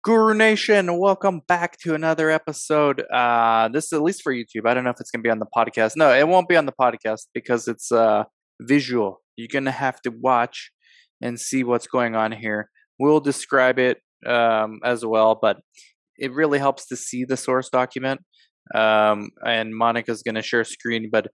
Guru Nation, welcome back to another episode. This is at least for YouTube. I don't know if it's going to be on the podcast. No, it won't be on the podcast because it's visual. You're going to have to watch and see what's going on here. We'll describe it as well, but it really helps to see the source document. And Monica's going to share screen, but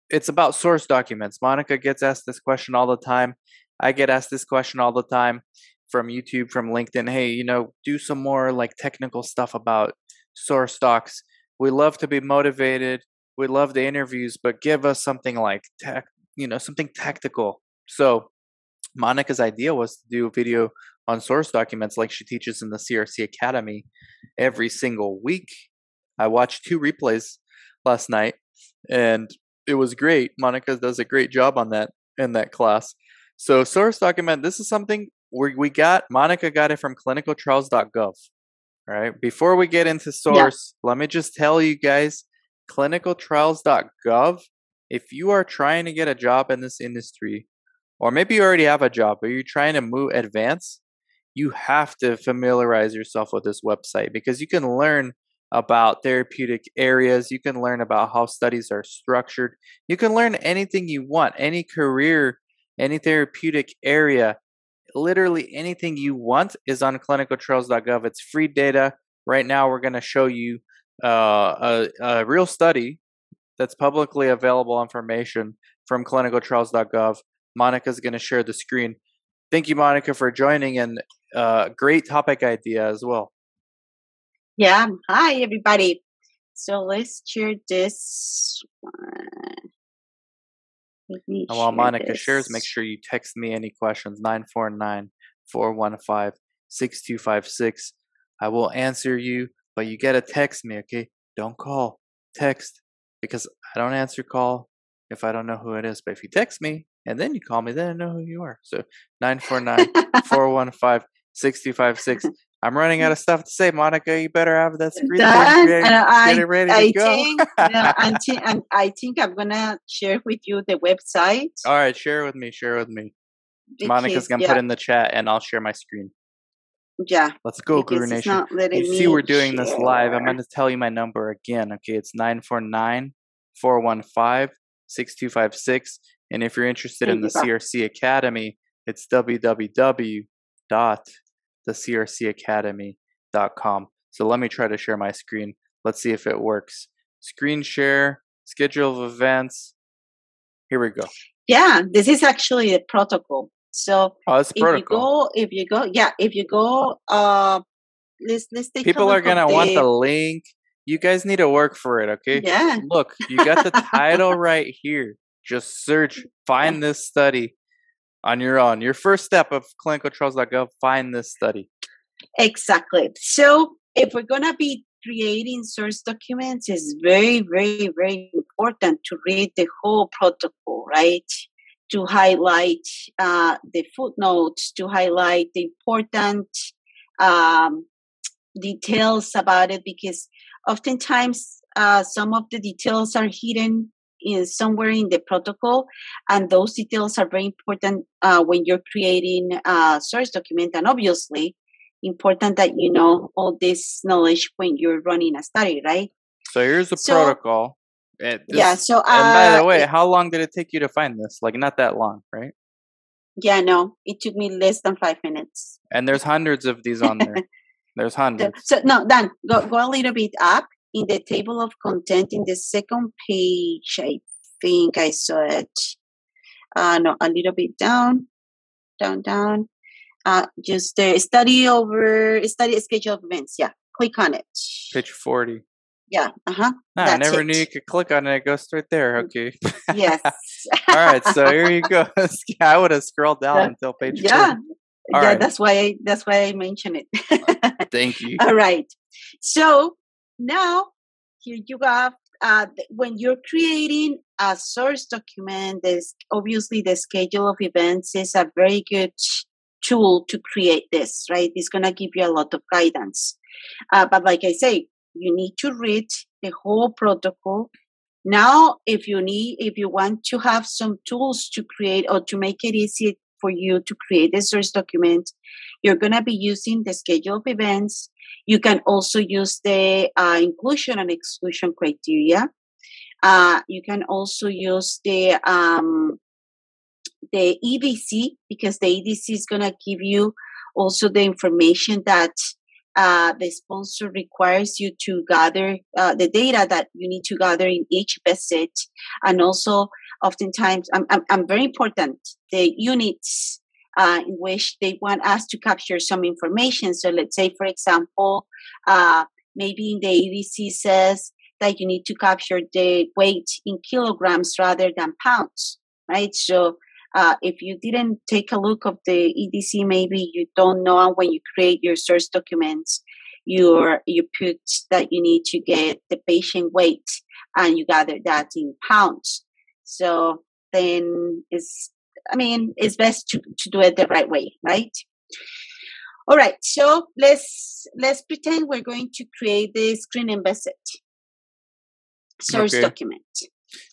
it's about source documents. Monica gets asked this question all the time. I get asked this question all the time from YouTube, from LinkedIn. Hey, do some more like technical stuff about source docs. We love to be motivated. We love the interviews, but give us something like something tactical. So Monica's idea was to do a video on source documents like she teaches in the CRC Academy every single week. I watched 2 replays last night and it was great. Monica does a great job on that in that class. So source document, this is something Monica got it from clinicaltrials.gov. All right. Before we get into source, Let me just tell you guys, clinicaltrials.gov, if you are trying to get a job in this industry, or maybe you already have a job, but you're trying to advance, you have to familiarize yourself with this website because you can learn about therapeutic areas. You can learn about how studies are structured. You can learn anything you want, any career, any therapeutic area. Literally anything you want is on clinicaltrials.gov. It's free data. Right now, we're going to show you a real study that's publicly available information from clinicaltrials.gov. Monica's going to share the screen. Thank you, Monica, for joining, and great topic idea as well. Yeah. Hi, everybody. So let's share this one. And while Monica shares, make sure you text me any questions, 949-415-6256. I will answer you, but you got to text me, okay? Don't call. Text, because I don't answer call if I don't know who it is. But if you text me and then you call me, then I know who you are. So 949-415-6256. I'm running out of stuff to say, Monica. You better have that screen get it ready to go. I think I'm gonna share with you the website. All right, share with me. Because, Monica's gonna put in the chat, and I'll share my screen. Yeah. Let's go, Guru Nation. You see, we're doing this live. I'm gonna tell you my number again. Okay, it's 949-415-6256. And if you're interested in the CRC Academy, it's www.thecrcacademy.com. So let me try to share my screen. Let's see if it works. Screen share, schedule of events. Here we go. Yeah, this is actually a protocol. So it's protocol. If you go, let's take people are gonna want the link. You guys need to work for it, okay? Yeah. Look, you got the title right here. Just search, find this study on your own. Your first step of clinicaltrials.gov, find this study. Exactly. So if we're going to be creating source documents, it's very, very, very important to read the whole protocol, right? To highlight the footnotes, to highlight the important details about it, because oftentimes some of the details are hidden somewhere in the protocol, and those details are very important when you're creating a source document, and obviously important that you know all this knowledge when you're running a study, right? So here's the protocol. And by the way, how long did it take you to find this? Like, not that long, right? Yeah, no, it took me less than 5 minutes. And there's hundreds of these on there. There's hundreds. So no, Dan, go a little bit up. In the table of content, in the second page, I think I saw it. No, a little bit down. Just the study schedule of events. Yeah, click on it. Page 40. Yeah. I never knew you could click on it. It goes right there. Okay. Yes. All right. So here you go. I would have scrolled down until page 40. Yeah. Right. That's why I mentioned it. Thank you. All right. So now here you have when you're creating a source document, obviously the schedule of events is a very good tool to create this, right? It's going to give you a lot of guidance. But like I say, you need to read the whole protocol. Now, if you want to have some tools to create or to make it easy for you to create a source document, you're going to be using the schedule of events. You can also use the inclusion and exclusion criteria. You can also use the EDC, because the EDC is going to give you also the information that the sponsor requires you to gather, the data that you need to gather in each visit. And also, oftentimes, I'm very important, the units in which they want us to capture some information. So let's say, for example, maybe in the EDC says that you need to capture the weight in kilograms rather than pounds, right? So if you didn't take a look of the EDC, maybe you don't know when you create your source documents, you put that you need to get the patient weight and you gather that in pounds. So then it's best to do it the right way, right? All right, so let's pretend we're going to create the screening visit source document.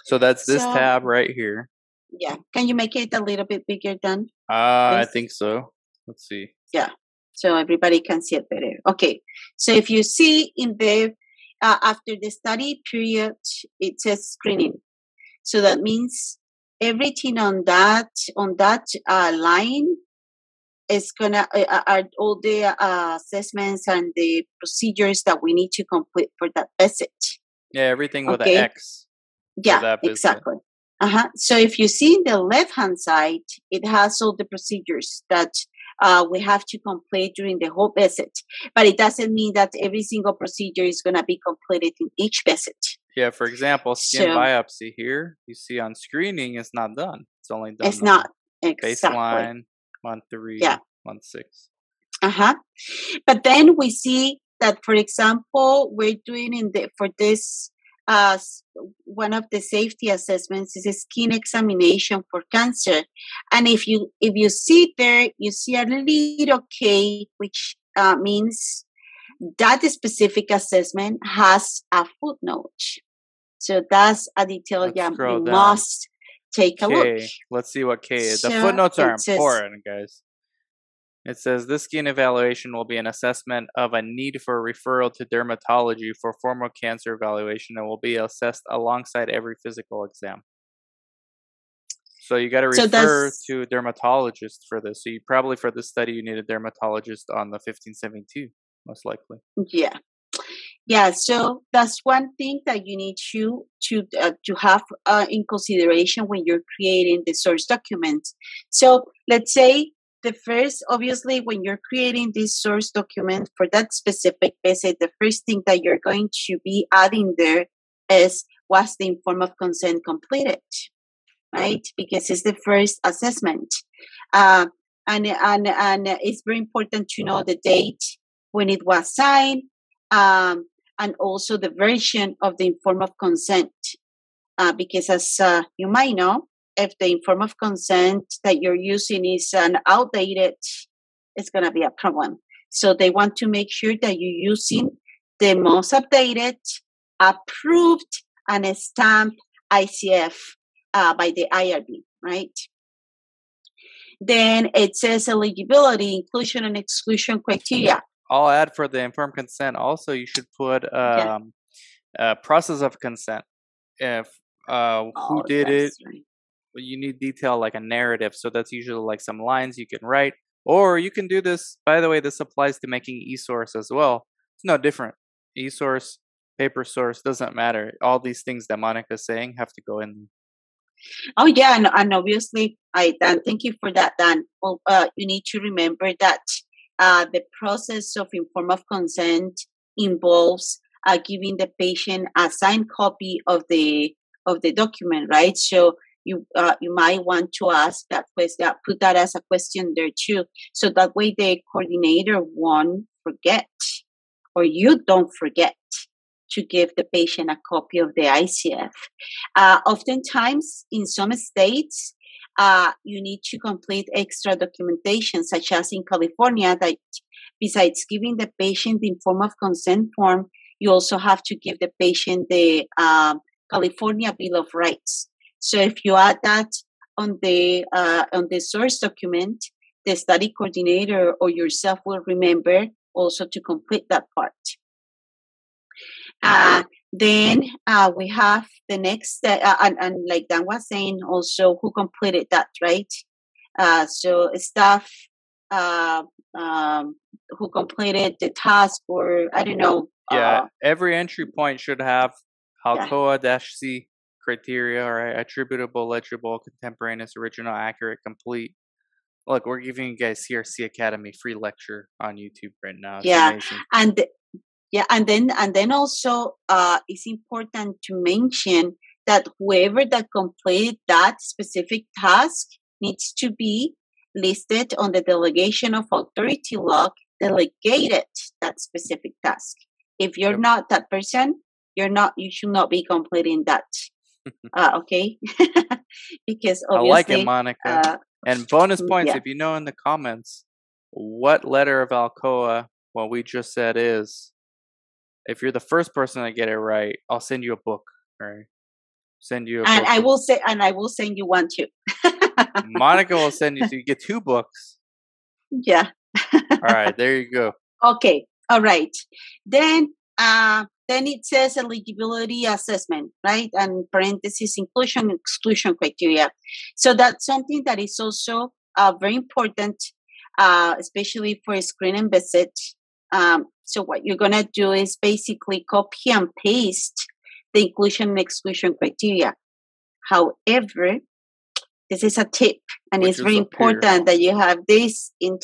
So that's this tab right here. Yeah. Can you make it a little bit bigger, Dan? I think so. Let's see. Yeah. So everybody can see it better. Okay. So if you see in the after the study period, it says screening. So that means everything on that line is gonna are all the assessments and the procedures that we need to complete for that visit. Yeah, everything with an X. Yeah, exactly. So if you see in the left-hand side, it has all the procedures that we have to complete during the whole visit. But it doesn't mean that every single procedure is going to be completed in each visit. Yeah, for example, skin biopsy here, you see on screening, it's not done. It's only done. It's not. Exactly. Baseline, month 3, month 6. But then we see that, for example, we're doing for this, one of the safety assessments is a skin examination for cancer. And if you see there, you see a little K, which means that specific assessment has a footnote. So that's a detail you must take a look. Let's see what K is. The footnotes are important, guys. It says this skin evaluation will be an assessment of a need for referral to dermatology for formal cancer evaluation and will be assessed alongside every physical exam. So you got to refer to a dermatologist for this. So you probably for this study you need a dermatologist on the 1572, most likely. Yeah. So that's one thing that you need to have in consideration when you're creating the source document. So let's say the first, obviously, when you're creating this source document for that specific visit, the first thing that you're going to be adding there is was the informed consent completed, right? Because it's the first assessment. And it's very important to know the date when it was signed, and also the version of the informed consent. Because as you might know, if the informed consent that you're using is an outdated, it's going to be a problem. So they want to make sure that you're using the most updated, approved, and stamped ICF by the IRB, right? Then it says eligibility, inclusion, and exclusion criteria. I'll add for the informed consent. Also, you should put process of consent. If who did it? Right. You need detail like a narrative. So that's usually like some lines you can write. Or you can do this. By the way, this applies to making e-source as well. It's no different. E-source, paper source, doesn't matter. All these things that Monica's saying have to go in. Oh, yeah. And obviously, Dan, thank you for that, Dan. Well, you need to remember that the process of informed consent involves giving the patient a signed copy of the document, right? So you might want to ask that question, put that as a question there too, so that way the coordinator won't forget, or you don't forget to give the patient a copy of the ICF. Oftentimes, in some states, you need to complete extra documentation, such as in California, that besides giving the patient the informed consent form, you also have to give the patient the California Bill of Rights. So if you add that on the source document, the study coordinator or yourself will remember also to complete that part. Then we have the next, and like Dan was saying, also who completed that, right? So staff who completed the task, or I don't know. Yeah, every entry point should have Yeah. Alcoa-C criteria, right? Attributable, legible, contemporaneous, original, accurate, complete. Look, we're giving you guys CRC Academy free lecture on YouTube right now. It's amazing. And then also it's important to mention that whoever that completed that specific task needs to be listed on the delegation of authority log delegated that specific task. If you're not that person, you should not be completing that. Okay. Because obviously I like it, Monica. And bonus points if you know in the comments what letter of Alcoa what we just said is. If you're the first person to get it right, I'll send you a book. All right, send you a book. I will send you one too. Monica will send you. So you get 2 books. Yeah. All right, there you go. Okay. All right. Then it says eligibility assessment, right? And parentheses inclusion exclusion criteria. So that's something that is also very important, especially for a screen and visit. So what you're gonna do is basically copy and paste the inclusion and exclusion criteria. However, this is a tip, and it's very important that you have this in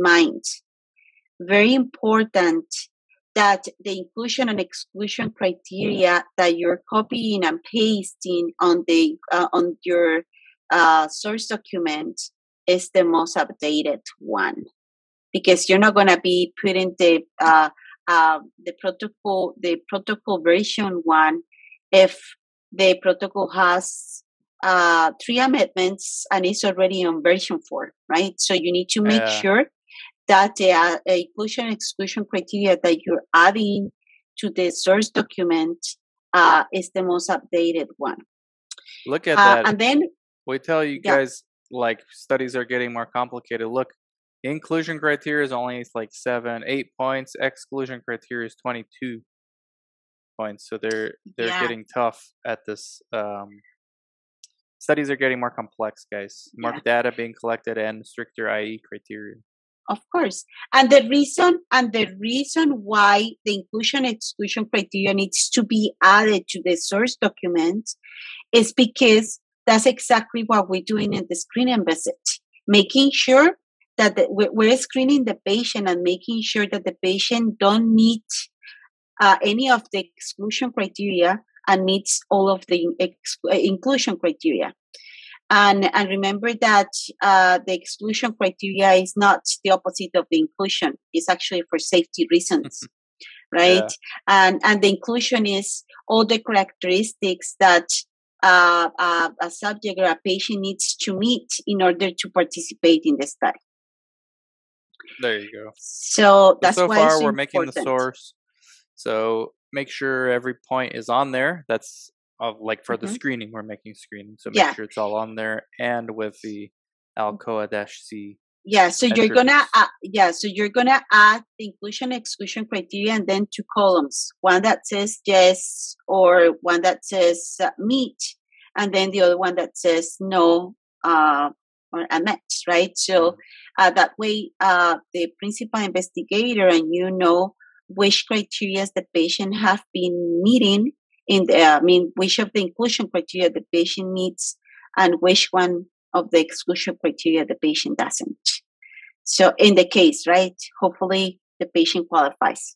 mind. Very important that the inclusion and exclusion criteria that you're copying and pasting on the on your source document is the most updated one, because you're not going to be putting the protocol version 1 if the protocol has 3 amendments and it's already on version 4, right? So you need to make sure that the inclusion and exclusion criteria that you're adding to the source document is the most updated one. Look at that. And then we tell you guys, like, studies are getting more complicated. Look, inclusion criteria is only like 8 points. Exclusion criteria is 22 points. So they're getting tough at this. Studies are getting more complex, guys. More data being collected and stricter IE criteria. Of course. And the reason why the inclusion exclusion criteria needs to be added to the source document is because that's exactly what we're doing in the screening visit, making sure that we're screening the patient and making sure that the patient don't meet any of the exclusion criteria and meets all of the inclusion criteria. And remember that the exclusion criteria is not the opposite of the inclusion. It's actually for safety reasons, right? And the inclusion is all the characteristics that a subject or a patient needs to meet in order to participate in the study. There you go. So that's why far we're making the source. So make sure every point is on there. That's like for the screening, we're making screening. So make sure it's all on there and with the Alcoa-C. Yeah, so you're gonna add the inclusion exclusion criteria and then 2 columns, one that says yes or one that says meet, and then the other one that says no or omit, right? So that way the principal investigator and you know which criteria the patient have been meeting which of the inclusion criteria the patient meets and which one of the exclusion criteria the patient doesn't. So in the case, right, hopefully the patient qualifies.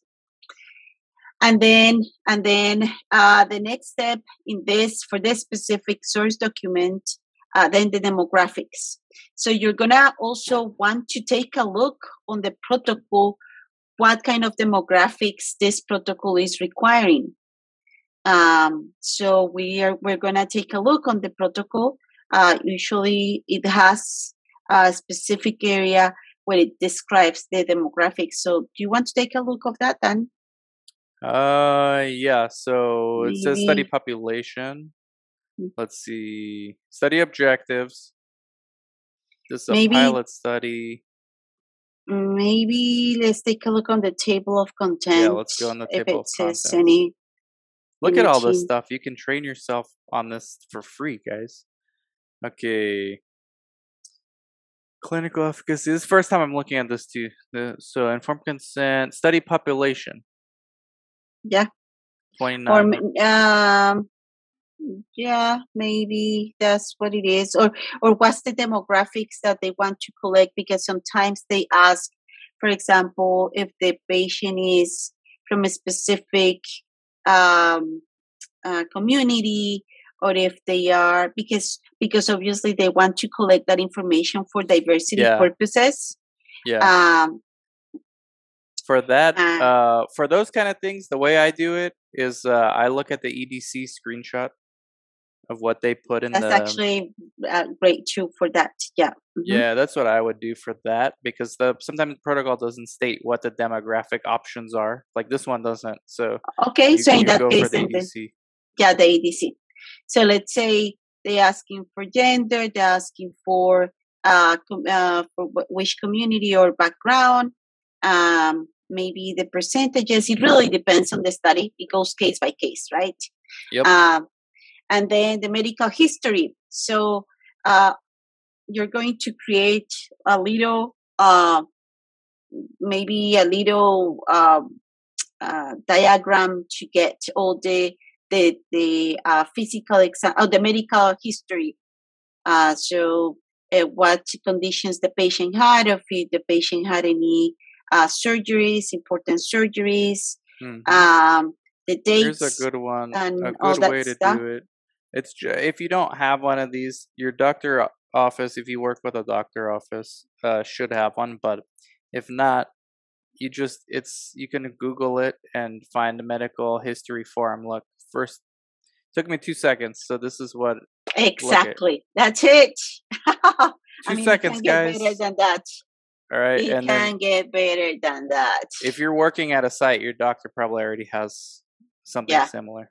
And then the next step in this, for this specific source document, then the demographics. So you're gonna also want to take a look on the protocol, what kind of demographics this protocol is requiring. So we're gonna take a look on the protocol. Usually it has a specific area where it describes the demographics. So do you want to take a look of that then? Yeah. So it says study population. Let's see. Study objectives. This is a Maybe pilot study. maybe let's take a look on the table of Yeah, content let's go on the if table it of says contents. Look at all this anything. stuff. You can train yourself on this for free, guys. Okay. Clinical efficacy. This is the first time I'm looking at this too. So informed consent, study population, Yeah. Or 29. yeah, maybe that's what it is. Or what's the demographics that they want to collect? Because sometimes they ask, for example, if the patient is from a specific um, community, or if they are because obviously they want to collect that information for diversity Yeah, purposes. yeah. Um, For that, uh, for those kind of things, the way I do it is I look at the EDC screenshot of what they put in that's the. actually great too for that. Yeah. Hmm. Yeah, that's what I would do for that because sometimes the protocol doesn't state what the demographic options are. Like this one doesn't. So Okay, you so in you that go for case, the then EDC. yeah, the ADC. So let's say they're asking for gender, they're asking for which community or background, maybe the percentages. It really depends on the study. It goes case by case, right? Yep. Um, and then the medical history. So you're going to create a little, maybe a little diagram to get all the physical exam or the medical history. So what conditions the patient had, if the patient had any surgeries, important surgeries, Hmm. um, the Here's a dates, good one. A and all good that way to stuff. do it. If you don't have one of these, your doctor office, if you work with a doctor office, should have one. But if not, you can Google it and find a medical history form. Look, first took me 2 seconds. So this is what look at Exactly. That's it. I two mean, it seconds, can get better guys. than that. All right, It and then can get better than that. if you're working at a site, your doctor probably already has something Yeah. similar.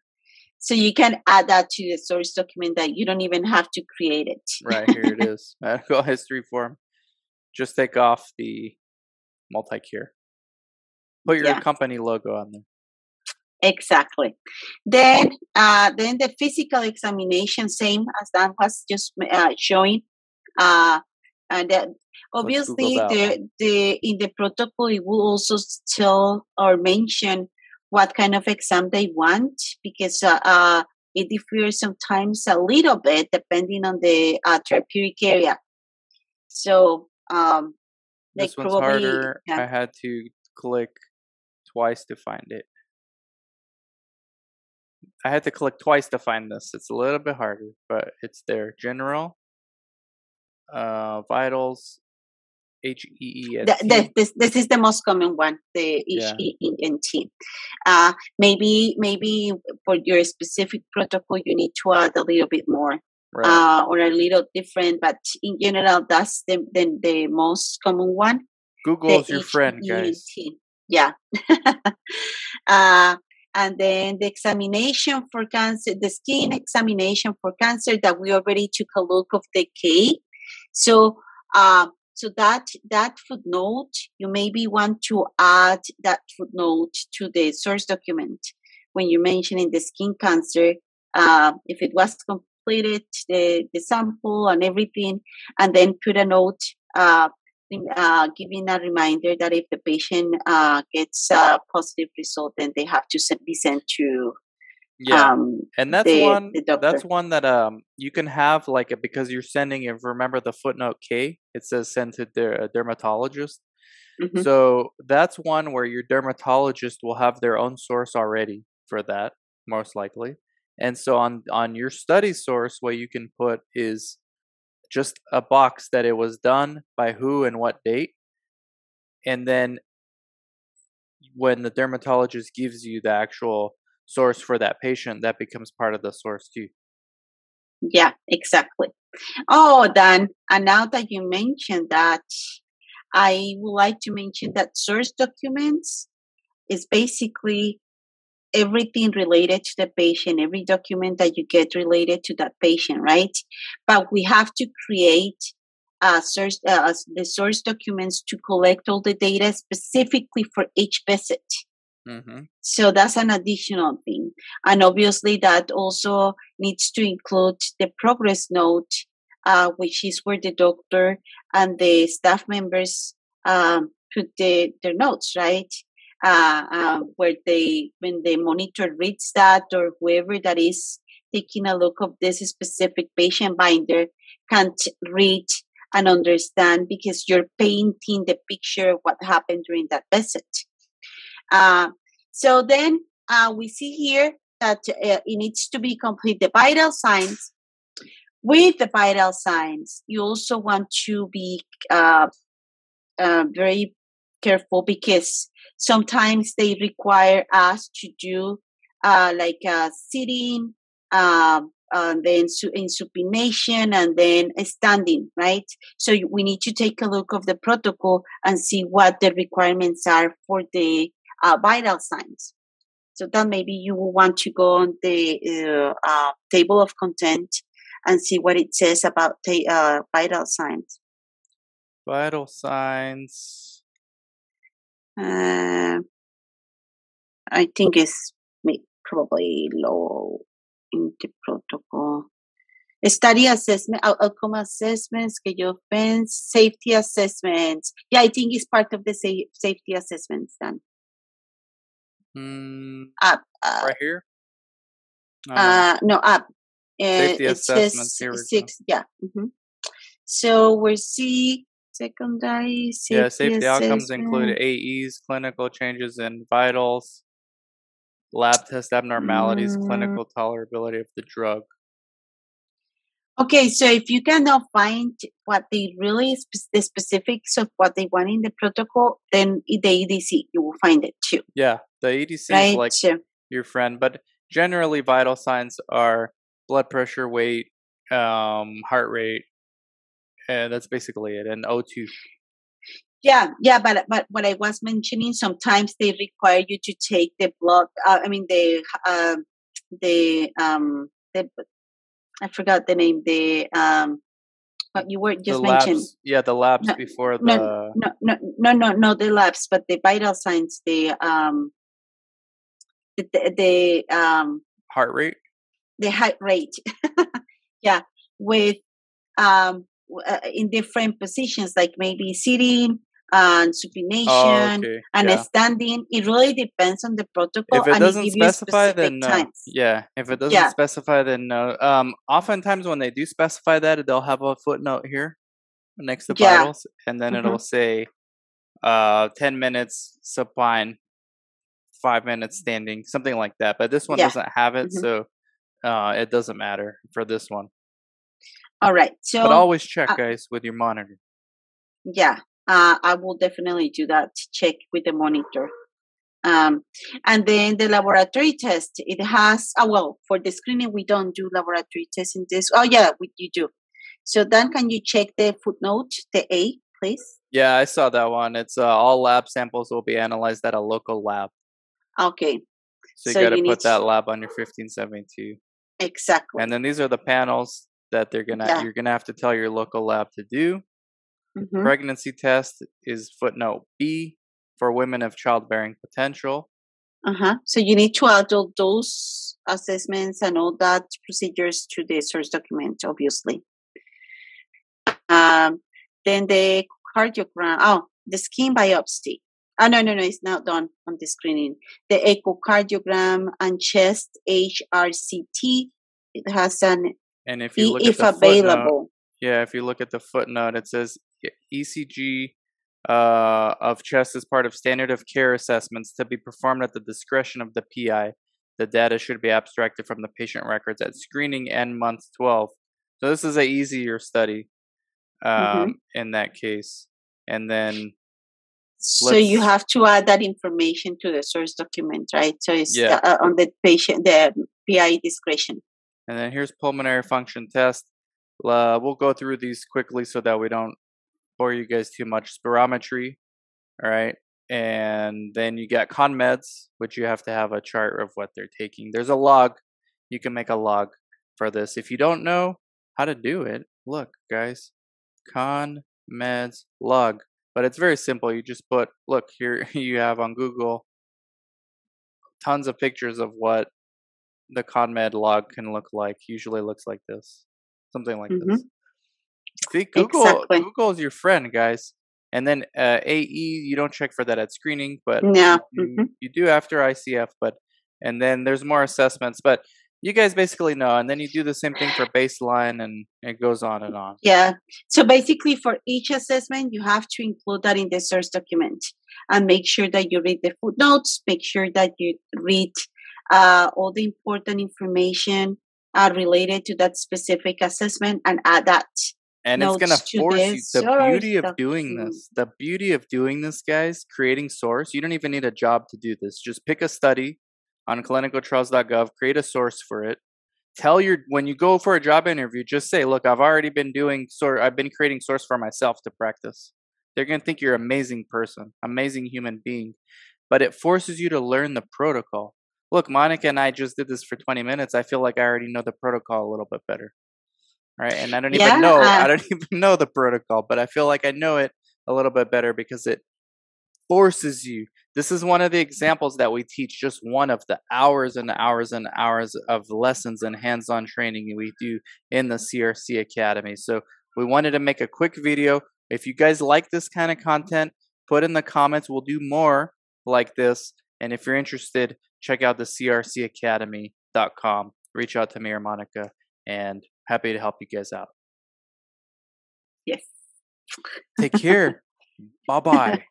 So you can add that to the source document that you don't even have to create Right it. here it is, medical history form. Just take off the multi-care. Put your Yeah, company logo on there. exactly. Then the physical examination, same as Dan was just showing. Uh, and that Let's Google obviously that one. the in the protocol it will also tell or mention what kind of exam they want because it differs sometimes a little bit depending on the therapeutic area. So they This one's probably harder. I had to click twice to find it. I had to click twice to find this. It's a little bit harder, but it's there. General, vitals, HEENT. this is the most common one, the Yeah, HEENT. Maybe for your specific protocol you need to add a little bit more right. or a little different, but in general that's the most common one, the Google's your friend, guys. HEENT. Yeah. uh, and then the examination for cancer, the skin examination for cancer that we already took a look of the K. So so that footnote, you maybe want to add that footnote to the source document when you're mentioning the skin cancer. If it was completed, the sample and everything, and then put a note giving a reminder that if the patient gets a positive result, then they have to be sent to Yeah, and the doctor. that's one that you can have like because you're sending it. Remember the footnote K? It says send to a dermatologist. Hmm. So that's one where your dermatologist will have their own source already for that, most likely. And so on your study source, what you can put is just a box that it was done by who and what date, and then when the dermatologist gives you the actual source for that patient, that becomes part of the source too. Yeah, exactly. Oh, Dan, and now that you mentioned that, I would like to mention that source documents is basically everything related to the patient, every document that you get related to that patient, right? But we have to create the source documents to collect all the data specifically for each visit. Mm-hmm. So that's an additional thing. And obviously that also needs to include the progress note, which is where the doctor and the staff members put their notes, right? Where when the monitor reads that, or whoever that is taking a look of this specific patient binder can't read and understand, because you're painting the picture of what happened during that visit. So then we see here that it needs to be complete the vital signs. With the vital signs, you also want to be very careful, because sometimes they require us to do like sitting, then in supination, and then standing, right? So we need to take a look of the protocol and see what the requirements are for the vital signs. So then maybe you will want to go on the table of content and see what it says about vital signs. Vital signs. I think it's probably low in the protocol. Study assessment, outcome assessments, schedule offense, safety assessments. Yeah, I think it's part of the safety assessments then. Up. Right here? No, up. Safety It assessments. says Here we 6. go. Yeah. Mm-hmm. So we see secondary safety Yeah, safety outcomes assessment. include AEs, clinical changes in vitals, lab test abnormalities, clinical tolerability of the drug. Okay, so if you cannot find what they really the specifics of what they want in the protocol, then in the EDC you will find it too. Yeah, the EDC right? is like your friend, but generally vital signs are blood pressure, weight, heart rate, and that's basically it, and O2. Yeah, but what I was mentioning, sometimes they require you to take the blood. I forgot the name. What you were just mentioned. Yeah, the labs no, before no, not the labs, but the vital signs. The heart rate. The heart rate. Yeah, with in different positions, like maybe sitting and supination and standing. It really depends on the protocol. If it doesn't specify, then no. Times. Yeah, if it doesn't specify, then no. Oftentimes when they do specify that, they'll have a footnote here next to vitals, and then it'll say 10 minutes supine, 5 minutes standing, something like that. But this one doesn't have it, so it doesn't matter for this one. All right. So, but always check, guys, with your monitor. Yeah, I will definitely do that. Check with the monitor. And then the laboratory test, it has, for the screening, we don't do laboratory tests in this. Oh, yeah, you do. So then can you check the footnote, the A, please? Yeah, I saw that one. It's all lab samples will be analyzed at a local lab. Okay. So you got to put that lab on your 1572. Exactly. And then these are the panels that you're gonna have to tell your local lab to do. Pregnancy test is footnote B for women of childbearing potential. So you need to add all those assessments and all that procedures to the source document, obviously. Then the cardiogram. The skin biopsy. No, it's not done on the screening. The echocardiogram and chest HRCT. It has an and if you look at the available. Footnote, if you look at the footnote, it says ECG of chest is part of standard of care assessments to be performed at the discretion of the PI. The data should be abstracted from the patient records at screening and month 12. So this is an easier study in that case. And then so you have to add that information to the source document, right? So it's on the patient, the PI discretion. And then here's pulmonary function test. We'll go through these quickly so that we don't bore you guys too much. Spirometry, all right? And then you got ConMeds, which you have to have a chart of what they're taking. There's a log. You can make a log for this. If you don't know how to do it, look, guys. ConMeds log. But it's very simple. You just put, look, here you have on Google tons of pictures of what the ConMed log can look like. Usually looks like this. Something like Mm-hmm. this. See, Exactly. Google is your friend, guys. And then AE, you don't check for that at screening, but No. Mm-hmm. you do after ICF. But and then there's more assessments, but you guys basically know. And then you do the same thing for baseline, and it goes on and on. Yeah. So basically, for each assessment, you have to include that in the source document and make sure that you read the footnotes, make sure that you read all the important information related to that specific assessment and add that And it's gonna notes to force the you. The source beauty of doing document. this, guys, creating source. You don't even need a job to do this. Just pick a study on clinicaltrials.gov, create a source for it. Tell your when you go for a job interview, just say, "Look, I've been creating source for myself to practice." They're gonna think you're an amazing person, amazing human being, but it forces you to learn the protocol. Look, Monica and I just did this for 20 minutes. I feel like I already know the protocol a little bit better. Right? And Yeah. I don't even know the protocol, but I feel like I know it a little bit better because it forces you. This is one of the examples that we teach, just one of the hours and hours and hours of lessons and hands-on training we do in the CRC Academy. So we wanted to make a quick video. If you guys like this kind of content, put in the comments. We'll do more like this. And if you're interested, check out the crcacademy.com. Reach out to me or Monica, and happy to help you guys out. Yes. Take care. Bye-bye.